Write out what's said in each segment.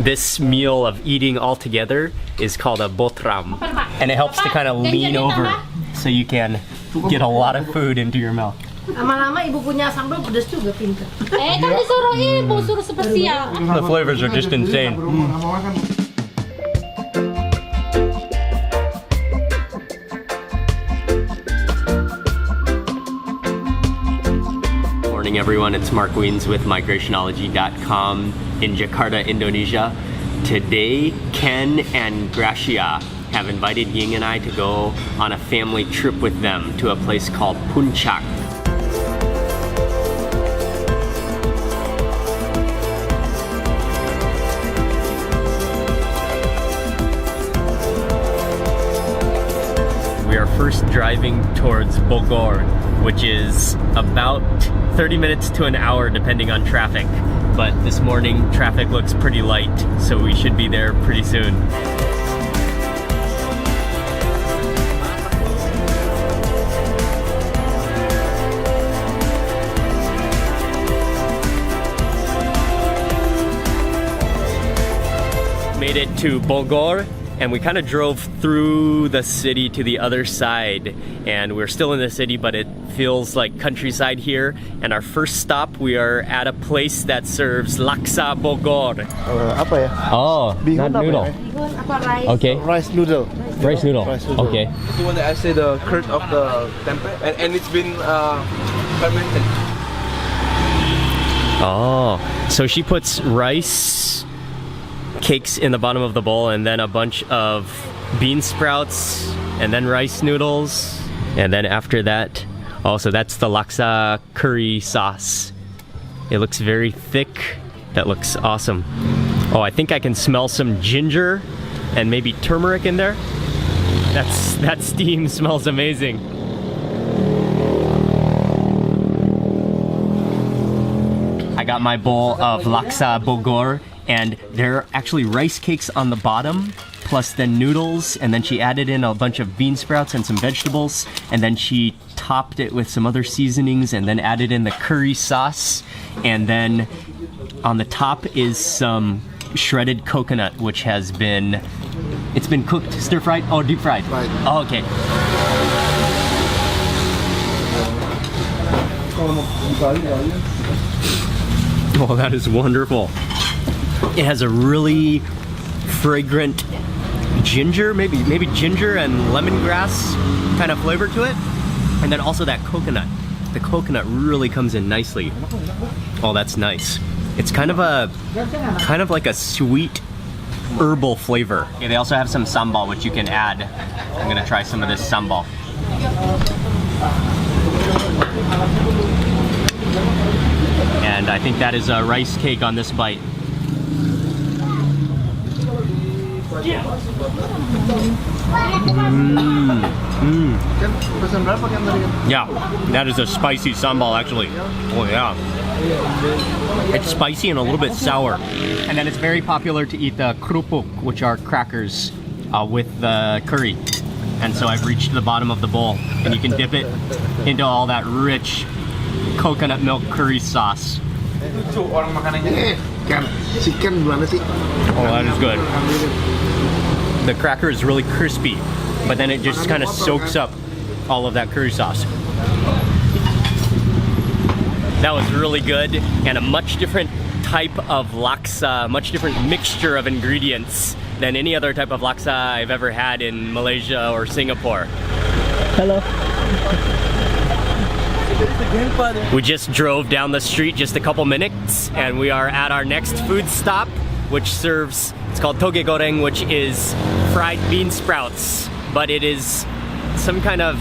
this meal of eating all together is called a botram. And it helps to kind of lean over so you can get a lot of food into your mouth. Lama-lama ibu punya sambal pedas juga pinter. Kan disuruh ibu, suruh spesial. The flavors are just insane. Morning everyone, it's Mark Wiens with migrationology.com in Jakarta, Indonesia. Today, Ken and Gracia have invited Ying and I to go on a family trip with them to a place called Puncak. We are first driving towards Bogor, which is about 30 minutes to an hour depending on traffic. But this morning traffic looks pretty light, so we should be there pretty soon. Made it to Bogor, and we kind of drove through the city to the other side, and we're still in the city, but it feels like countryside here. And our first stop, we are at a place that serves laksa Bogor. Apa ya? Oh, not noodle. Okay. Rice noodle. Rice noodle. Okay. The one that I say the curd of the tempeh, and it's been fermented. Oh, so she puts rice cakes in the bottom of the bowl, and then a bunch of bean sprouts, and then rice noodles, and then after that, so that's the laksa curry sauce. It looks very thick. That looks awesome. Oh, I think I can smell some ginger and maybe turmeric in there. That steam smells amazing. I got my bowl of laksa Bogor, and there are actually rice cakes on the bottom, plus then noodles, and then she added in a bunch of bean sprouts and some vegetables, and then she topped it with some other seasonings, and then added in the curry sauce, and then on the top is some shredded coconut, which has been, it's been cooked, stir-fried? Oh, deep-fried. Right. Oh, okay. Oh, that is wonderful. It has a really fragrant ginger, maybe ginger and lemongrass kind of flavor to it. And then also that coconut. The coconut really comes in nicely. Oh, that's nice. It's kind of like a sweet herbal flavor. Okay, they also have some sambal, which you can add. I'm gonna try some of this sambal. And I think that is a rice cake on this bite. Yeah, that is a spicy sambal actually. Oh yeah. It's spicy and a little bit sour. And then it's very popular to eat the kerupuk, which are crackers with the curry. And so I've reached the bottom of the bowl, and you can dip it into all that rich coconut milk curry sauce. Oh, that is good. The cracker is really crispy, but then it just kind of soaks up all of that curry sauce. That was really good, and a much different type of laksa, much different mixture of ingredients than any other type of laksa I've ever had in Malaysia or Singapore. Hello. We just drove down the street just a couple minutes, and we are at our next food stop, which serves, it's called toge goreng, which is fried bean sprouts, but it is some kind of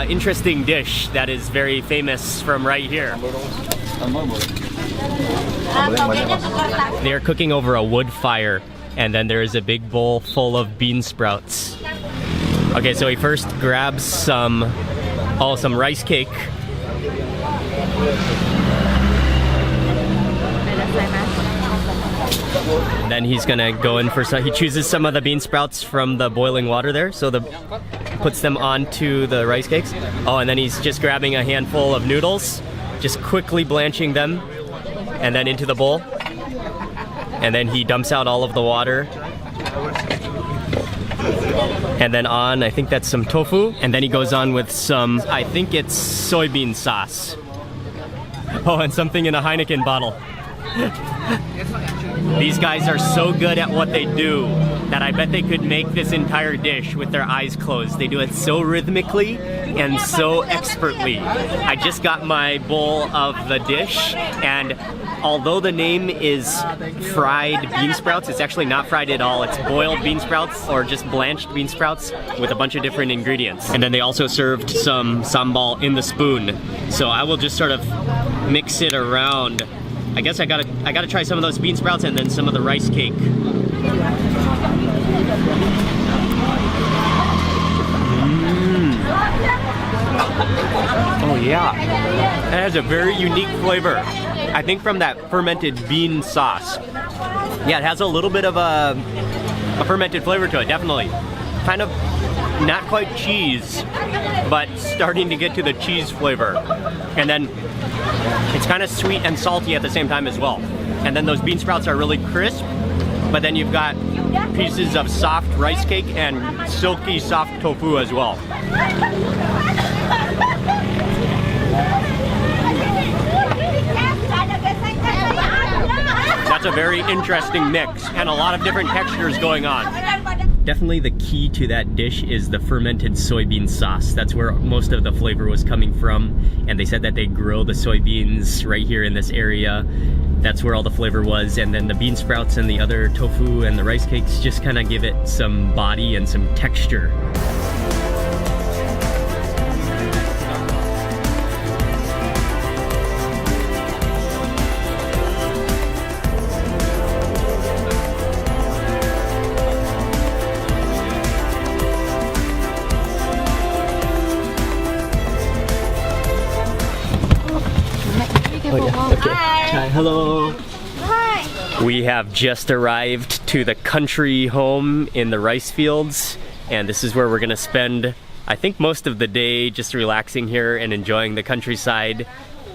interesting dish that is very famous from right here. They are cooking over a wood fire, and then there is a big bowl full of bean sprouts. Okay, so he first grabs some rice cake. Then he's gonna go in for some, he chooses some of the bean sprouts from the boiling water there, so puts them onto the rice cakes. Oh, and then he's just grabbing a handful of noodles, just quickly blanching them, and then into the bowl. and then he dumps out all of the water. And then I think that's some tofu, and then he goes on with some, I think it's soybean sauce. Oh, and something in a Heineken bottle. These guys are so good at what they do that I bet they could make this entire dish with their eyes closed. They do it so rhythmically and so expertly. I just got my bowl of the dish, and although the name is fried bean sprouts, it's actually not fried at all. It's boiled bean sprouts or just blanched bean sprouts with a bunch of different ingredients. And then they also served some sambal in the spoon. So I will just sort of mix it around. I guess I gotta try some of those bean sprouts and then some of the rice cake. Oh yeah, it has a very unique flavor. I think from that fermented bean sauce. Yeah, it has a little bit of a fermented flavor to it, definitely. Kind of not quite cheese, but starting to get to the cheese flavor. And then it's kind of sweet and salty at the same time as well. And then those bean sprouts are really crisp, but then you've got pieces of soft rice cake and silky soft tofu as well. That's a very interesting mix and a lot of different textures going on. Definitely the key to that dish is the fermented soybean sauce. That's where most of the flavor was coming from. And they said that they grow the soybeans right here in this area. That's where all the flavor was. And then the bean sprouts and the other tofu and the rice cakes just kind of give it some body and some texture. Hi, hello. Hi. We have just arrived to the country home in the rice fields, and this is where we're gonna spend, I think, most of the day just relaxing here and enjoying the countryside.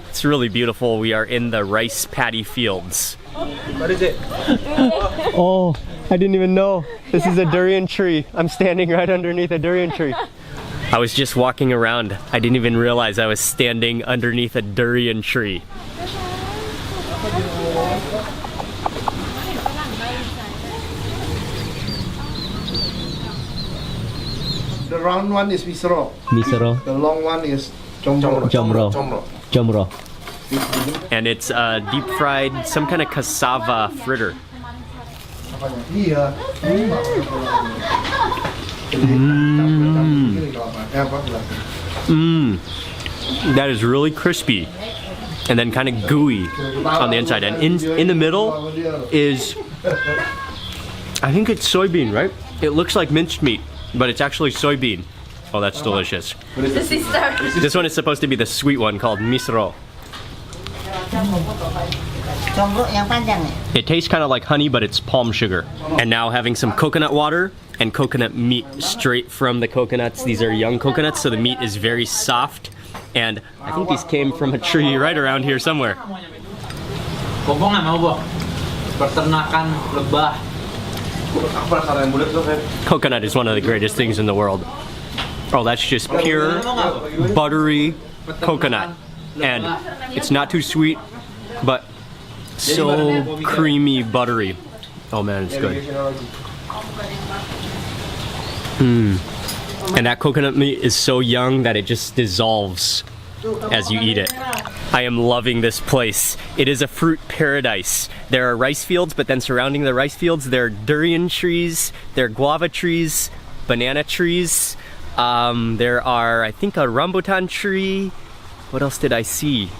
It's really beautiful. We are in the rice paddy fields. What is it? Oh, I didn't even know. This is a durian tree. I'm standing right underneath a durian tree. I was just walking around. I didn't even realize I was standing underneath a durian tree. The round one is misro. Misro. The long one is jomro. Jomro. And it's deep fried, some kind of cassava fritter. That is really crispy and then kind of gooey on the inside, and in the middle is, I think it's soybean, right? It looks like minced meat, but it's actually soybean. Oh, that's delicious. This one is supposed to be the sweet one called misro. It tastes kind of like honey, but it's palm sugar. And now having some coconut water and coconut meat straight from the coconuts. These are young coconuts, so the meat is very soft. And I think these came from a tree right around here somewhere. Coconut is one of the greatest things in the world. Oh, that's just pure, buttery coconut. And it's not too sweet, but so creamy, buttery. Oh man, it's good. And that coconut meat is so young that it just dissolves as you eat it. I am loving this place. It is a fruit paradise. There are rice fields, but then surrounding the rice fields, there are durian trees, there are guava trees, banana trees. There are, I think, a rambutan tree. What else did I see?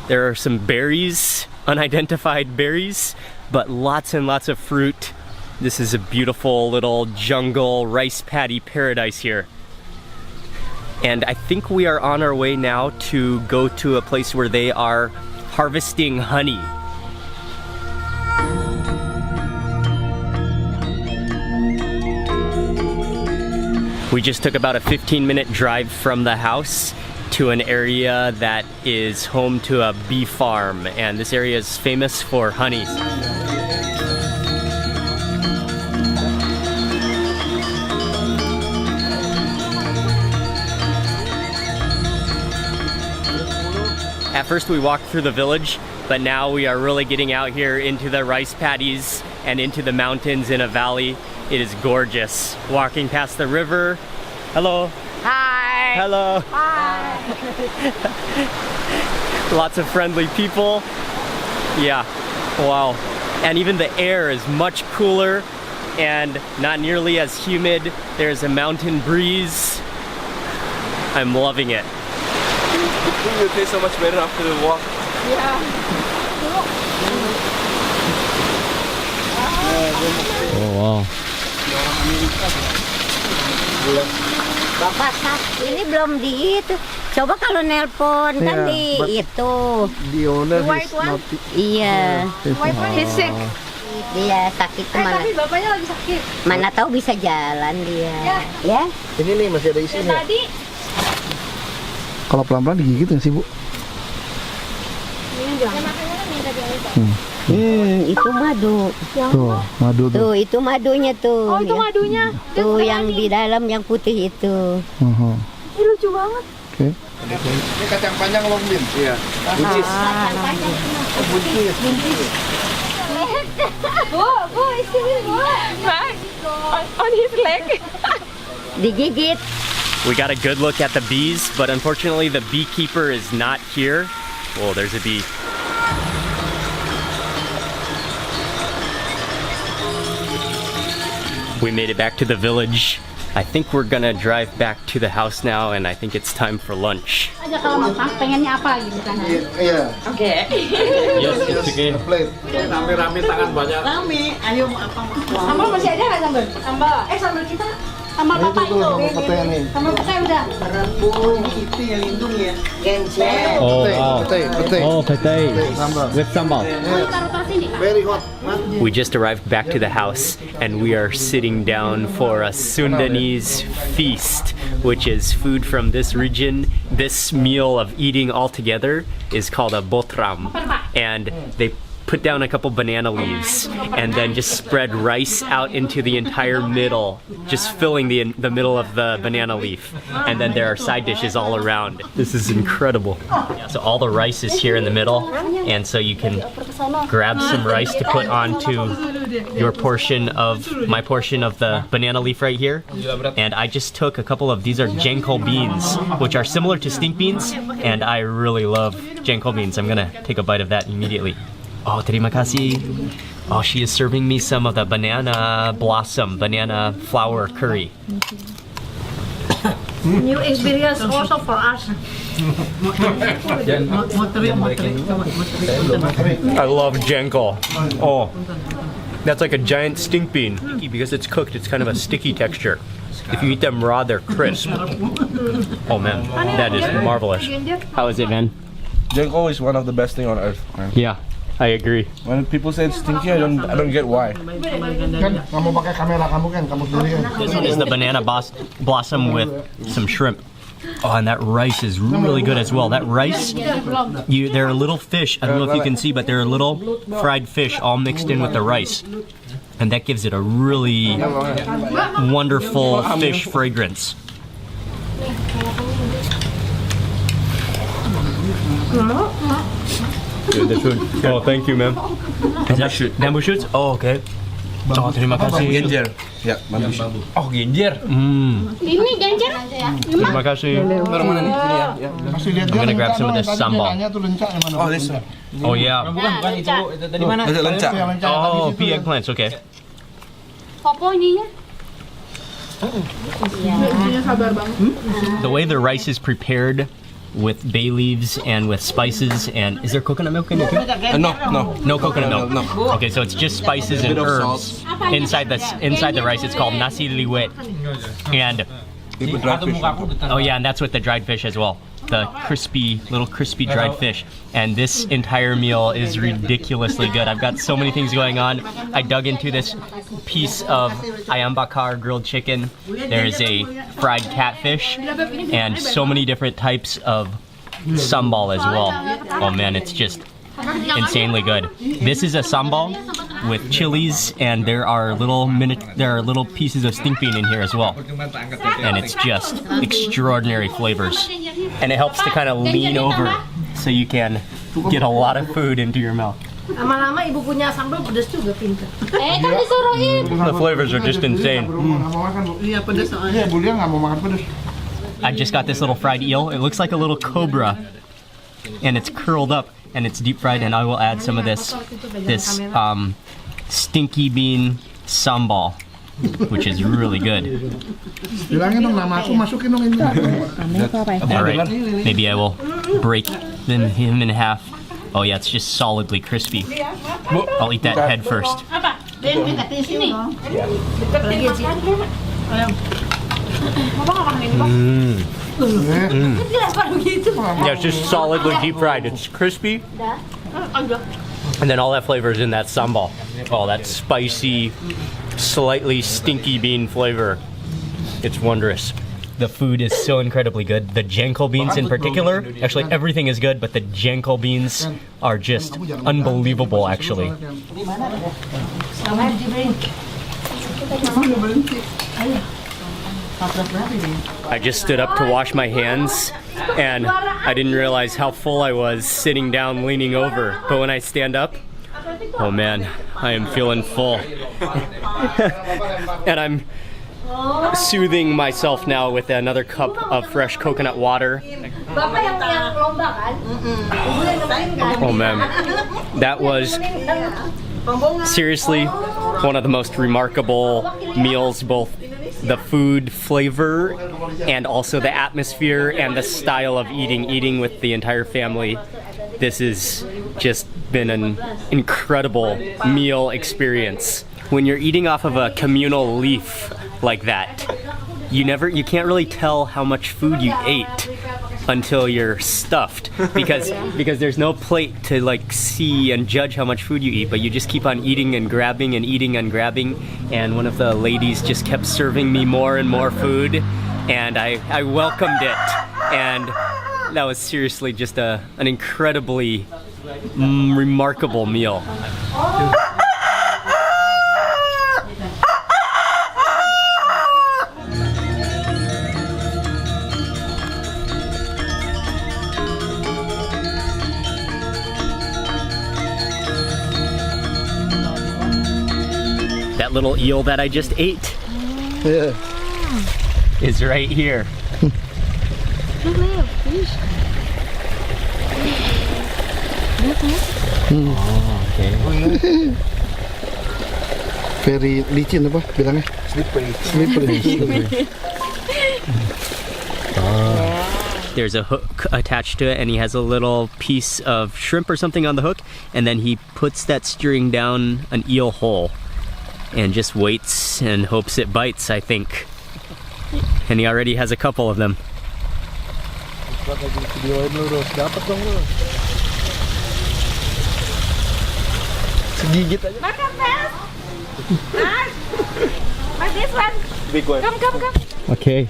There are some berries, unidentified berries, but lots and lots of fruit. This is a beautiful little jungle rice paddy paradise here. And I think we are on our way now to go to a place where they are harvesting honey. We just took about a 15-minute drive from the house to an area that is home to a bee farm, and this area is famous for honey. At first we walked through the village, but now we are really getting out here into the rice paddies and into the mountains in a valley. It is gorgeous. Walking past the river. Hello. Hi. Hello. Hi. Lots of friendly people. Yeah, wow. And even the air is much cooler and not nearly as humid. There's a mountain breeze. I'm loving it. It will taste so much better after the walk. Oh wow. Bapak ini belum di itu. Coba kalau nelpon kan di itu. The owner White is one? not. Iya. White one is sick. Dia sakit kemana? Tapi bapaknya lagi sakit. Mana tahu bisa jalan dia. Ya. Ini nih masih ada isinya. Tadi Kalau pelan-pelan digigit nggak sih Bu? Itu madu. Tuh, madu tuh. Tuh, itu madunya tuh. Oh, itu ya. madunya. Tuh yang di dalam yang putih itu. Ini lucu banget. Oke. Ini kacang panjang loh, Bin. Iya. Buncis. Bu, istri Bu. On his leg. Digigit. We got a good look at the bees, but unfortunately the beekeeper is not here. Oh, there's a bee. We made it back to the village. I think we're gonna drive back to the house now, and I think it's time for lunch. Aja kalau makan pengennya apa gitu kan. Iya. Yes, it's okay. Plate. Rame-rame tangan banyak. Rame, ayo apa? Sambal masih ada nggak sambal? Sambal. Sambal kita. Sambal Itu papa tuh itu. sama petai nih. Sambal petai udah. Itu yang lindung ya. Oh, Petai. Oh, petai. Sambal. With sambal. Taruh sini. Very hot. We just arrived back to the house and we are sitting down for a Sundanese feast, which is food from this region. This meal of eating all together is called a botram, and they put down a couple banana leaves and then just spread rice out into the entire middle, just filling the middle of the banana leaf. And then there are side dishes all around. This is incredible. So all the rice is here in the middle, and so you can grab some rice to put onto your portion of my portion of the banana leaf right here. And I just took a couple of these are jengkol beans, which are similar to stink beans, and I really love jengkol beans. I'm gonna take a bite of that immediately. Oh, terima kasih. Oh, she is serving me some of the banana flower curry. New experience also for us. I love jengkol. Oh, that's like a giant stink bean. Because it's cooked, it's kind of a sticky texture. If you eat them raw, they're crisp. Oh man, that is marvelous. How is it, man? Jengkol is one of the best thing on earth. Yeah, I agree. When people say it's stinky, I don't get why. Kan kamu pakai kamera kamu kan, kamu sendiri kan. This one is the banana blossom with some shrimp. Oh, and that rice is really good as well. That rice, there are little fish. I don't know if you can see, but there are little fried fish all mixed in with the rice. And that gives it a really wonderful fish fragrance. Dude, the food. Oh, thank you, man. Is that bamboo shoots? Oh, okay. Oh, terima kasih. Genjer. Ya, bagus. Oh, genjer. Ini genjer. Terima kasih. Taruh mana nih? Sini ya. Ya. Masih lihat I'm gonna grab some of this sambal. Tuh lencak yang mana? Oh, this one. Oh, yeah. Bukan itu tadi mana? Ada lencak. Yang lencak yang tadi Oh, situ. pea eggplants, okay. Popo ininya. The way the rice is prepared with bay leaves and with spices, and is there coconut milk in it too? No. No coconut milk. No. Okay, so it's just spices and Bit of herbs inside the rice. It's called Nasi Liwet, and You put dry fish. oh yeah, and that's with the dried fish as well. The little crispy dried fish. And this entire meal is ridiculously good. I've got so many things going on. I dug into this piece of ayam bakar grilled chicken. There's a fried catfish and so many different types of sambal as well. Oh man, it's just insanely good. This is a sambal with chilies, and there are little pieces of stink bean in here as well. And it's just extraordinary flavors. And it helps to kind of lean over so you can get a lot of food into your mouth. Lama-lama ibu punya sambal pedas juga pinter. Kan disuruhin. The flavors are just insane. Iya pedas soalnya. Iya, Bu Lia nggak mau makan pedas. I just got this little fried eel. It looks like a little cobra, and it's curled up and it's deep fried. And I will add some of this stinky bean sambal, which is really good. Bilangin dong nama aku, masukin dong ini. All right, maybe I will break him in half. Oh yeah, it's just solidly crispy. I'll eat that head first. Apa? Dia minta di sini. Lagi sih. Yeah, it's just solidly deep fried. It's crispy. And then all that flavor is in that sambal. Oh, that spicy, slightly stinky bean flavor. It's wondrous. The food is so incredibly good. The jenkel beans in particular, actually everything is good, but the jenkel beans are just unbelievable actually. I just stood up to wash my hands and I didn't realize how full I was sitting down leaning over. But when I stand up, oh man, I am feeling full. And I'm soothing myself now with another cup of fresh coconut water. Oh man, that was seriously one of the most remarkable meals, both the food flavor and also the atmosphere and the style of eating with the entire family. This has just been an incredible meal experience. When you're eating off of a communal leaf like that, you can't really tell how much food you ate until you're stuffed because there's no plate to like see and judge how much food you eat, but you just keep on eating and grabbing and eating and grabbing. And one of the ladies just kept serving me more and more food, and I welcomed it, and that was seriously just an incredibly remarkable meal. That little eel that I just ate is right here. Oh, okay. Very licin apa bilangnya? Slippery. There's a hook attached to it, and he has a little piece of shrimp or something on the hook, and then he puts that string down an eel hole and just waits and hopes it bites, I think. And he already has a couple of them. Segigit aja. Makan, Bel. Mas, this one. Big one. Come. Okay.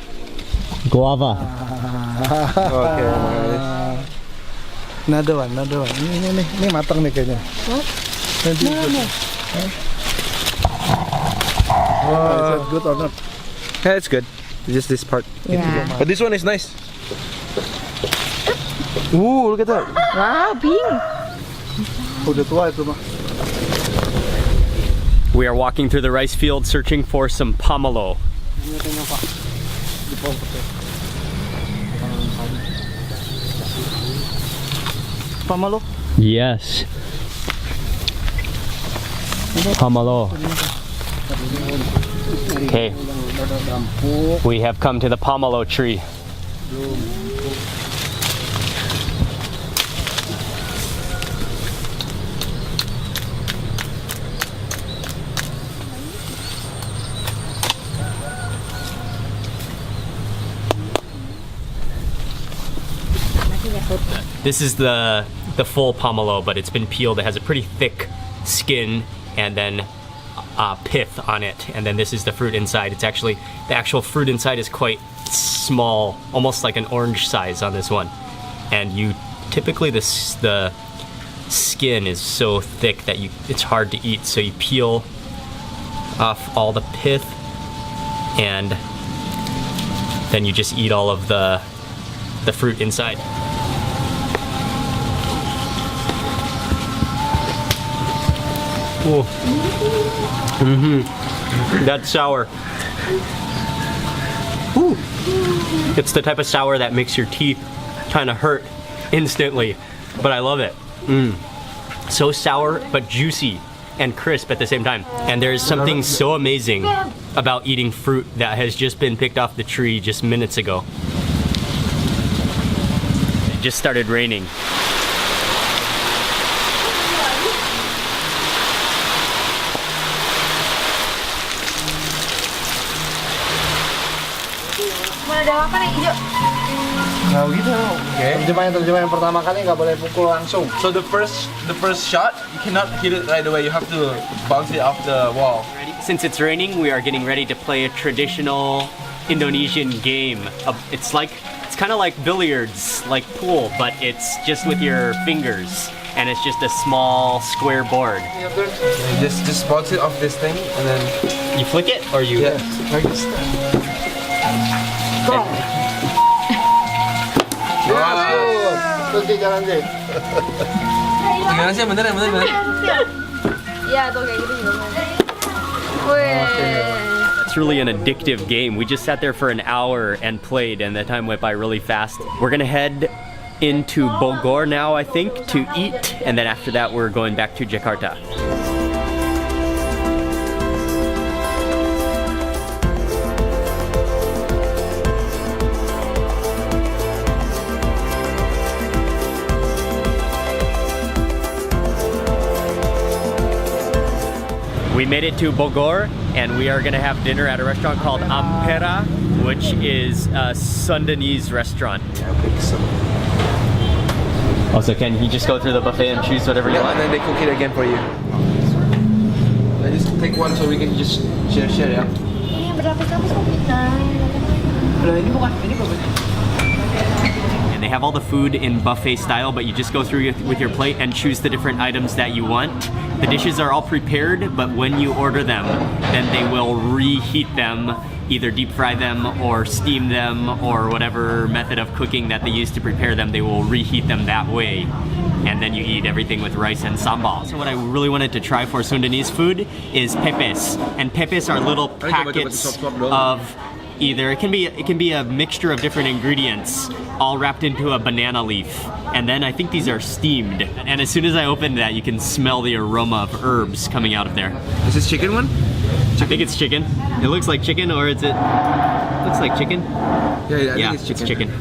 Guava. Okay. Another one. Ini matang nih kayaknya. Is that good or not? Yeah, it's good. Just this part. Yeah. But this one is nice. Ooh, look at that. Wow, pink. Udah tua itu mah. We are walking through the rice field searching for some pomelo. Pomelo? Yes. Pomelo. Okay. We have come to the pomelo tree. This is the full pomelo, but it's been peeled. It has a pretty thick skin and then pith on it, and then this is the fruit inside. It's actually, the actual fruit inside is quite small, almost like an orange size on this one. And you typically the skin is so thick that it's hard to eat, so you peel off all the pith and then you just eat all of the fruit inside. That's sour. Ooh. It's the type of sour that makes your teeth kind of hurt instantly, but I love it. So sour, but juicy and crisp at the same time. And there's something so amazing about eating fruit that has just been picked off the tree just minutes ago. It just started raining. Ada apa nih hijau? Nah gitu. Okay. Terjemah yang pertama kali nggak boleh pukul langsung. So the first shot, you cannot hit it right away. You have to bounce it off the wall. Since it's raining, we are getting ready to play a traditional Indonesian game. It's kind of like billiards, like pool, but it's just with your fingers, and it's just a small square board. Just bounce it off this thing, and then You flick it, or you? yeah. Terus dia jalan deh. Gimana sih? Bener. Iya tuh kayak gitu juga. Wih. It's really an addictive game. We just sat there for an hour and played, and the time went by really fast. We're gonna head into Bogor now, I think, to eat, and then after that we're going back to Jakarta. We made it to Bogor, and we are gonna have dinner at a restaurant called Ampera, which is a Sundanese restaurant. Also, can you just go through the buffet and choose whatever you Yeah, want? and then they cook it again for you. I just take one so we can just share ya. Ini yang berlapis-lapis kok kita. And they have all the food in buffet style, but you just go through with your plate and choose the different items that you want. The dishes are all prepared, but when you order them, then they will reheat them, either deep fry them or steam them or whatever method of cooking that they use to prepare them, they will reheat them that way. And then you eat everything with rice and sambal. So what I really wanted to try for Sundanese food is pepes. And pepes are little packets of either, it can be a mixture of different ingredients all wrapped into a banana leaf. And then I think these are steamed. And as soon as I opened that, you can smell the aroma of herbs coming out of there. Is this chicken one? I think it's chicken. It looks like chicken, or is it? Looks like chicken. Yeah, I think it's chicken.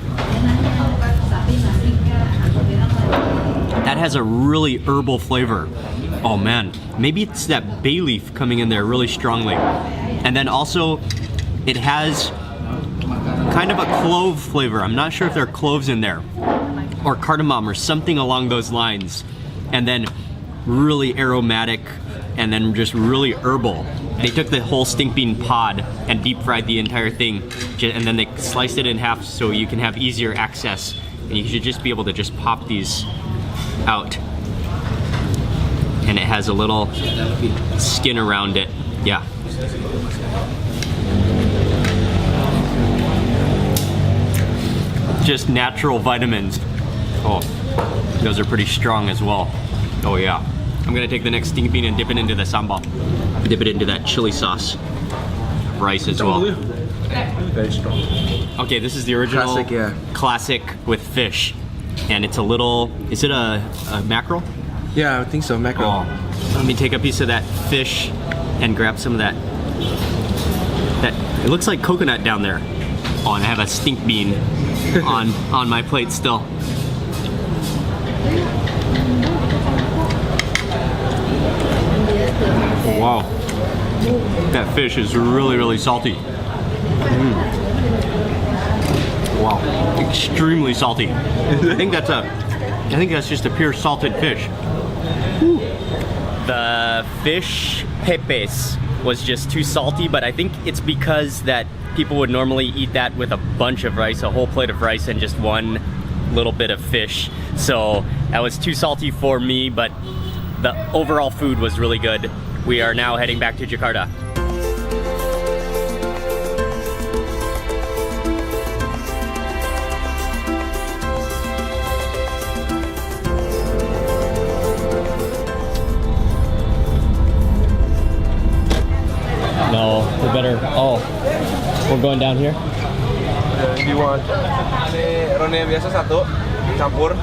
That has a really herbal flavor. Oh man, maybe it's that bay leaf coming in there really strongly. And then also, it has kind of a clove flavor. I'm not sure if there are cloves in there, or cardamom, or something along those lines. And then really aromatic, and then just really herbal. They took the whole stink bean pod and deep fried the entire thing, and then they sliced it in half so you can have easier access. And you should just be able to just pop these out. And it has a little skin around it. Yeah. Just natural vitamins. Oh, those are pretty strong as well. Oh yeah. I'm gonna take the next stink bean and dip it into the sambal. Dip it into that chili sauce. Rice as well. Very strong. Okay, this is the original Classic, yeah. classic with fish. And it's a little, is it a mackerel? Yeah, I think so. Mackerel. Oh. Let me take a piece of that fish and grab some of that. It looks like coconut down there. Oh, and I have a stink bean on my plate still. Wow. That fish is really, really salty. Wow. Extremely salty. I think that's just a pure salted fish. Woo. The fish pepes was just too salty, but I think it's because that people would normally eat that with a bunch of rice, a whole plate of rice and just one little bit of fish. So that was too salty for me, but the overall food was really good. We are now heading back to Jakarta. No, we better. Oh, we're going down here. Do you want? Ini ronde biasa satu, campur,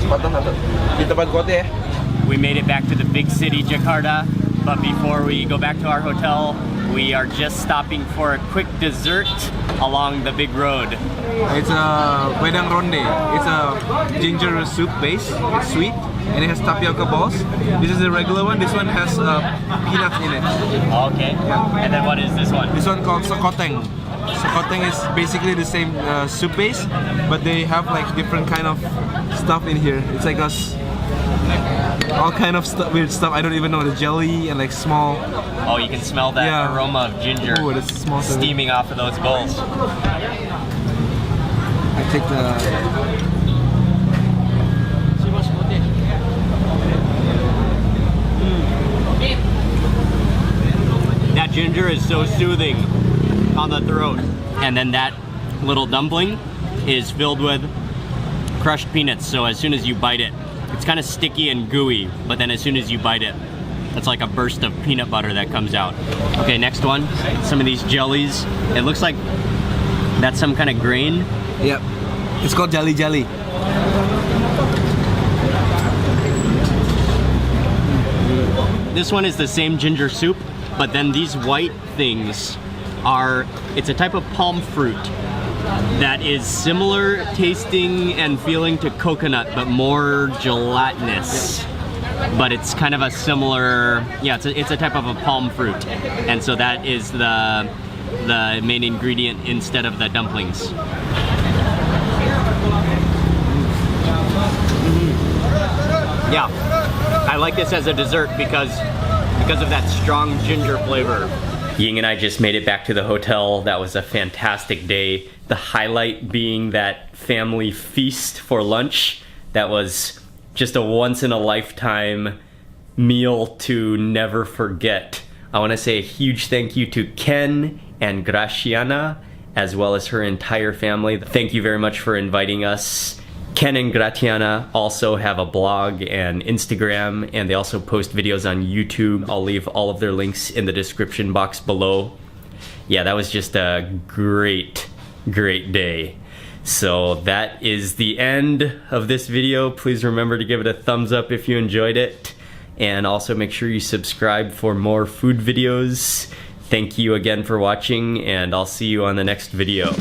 sepotong satu. Di tempat kote ya. We made it back to the big city, Jakarta, but before we go back to our hotel, we are just stopping for a quick dessert along the big road. It's a wedang ronde. It's a ginger soup base. It's sweet and it has tapioca balls. This is the regular one. This one has peanuts in it. Okay. Yeah. And then what is this one? This one called sokoteng. Sokoteng is basically the same soup base, but they have like different kind of stuff in here. It's like all kind of weird stuff. I don't even know, the jelly and like small. Oh, you can smell that Yeah. aroma of ginger Ooh, that's small stuff. steaming off of those bowls. I take the. That ginger is so soothing on the throat. And then that little dumpling is filled with crushed peanuts, so as soon as you bite it, it's kind of sticky and gooey, but then as soon as you bite it, it's like a burst of peanut butter that comes out. Okay, next one, some of these jellies. It looks like that's some kind of grain. Yep. It's called jelly jelly. This one is the same ginger soup, but then these white things it's a type of palm fruit that is similar tasting and feeling to coconut, but more gelatinous. But it's kind of a similar, yeah, it's a type of a palm fruit. And so that is the main ingredient instead of the dumplings. Yeah, I like this as a dessert because of that strong ginger flavor. Ying and I just made it back to the hotel. That was a fantastic day. The highlight being that family feast for lunch. That was just a once-in-a-lifetime meal to never forget. I want to say a huge thank you to Ken and Graciana, as well as her entire family. Thank you very much for inviting us. Ken and Gratiana also have a blog and Instagram, and they also post videos on YouTube. I'll leave all of their links in the description box below. Yeah, that was just a great day. So that is the end of this video. Please remember to give it a thumbs up if you enjoyed it, and also make sure you subscribe for more food videos. Thank you again for watching, and I'll see you on the next video.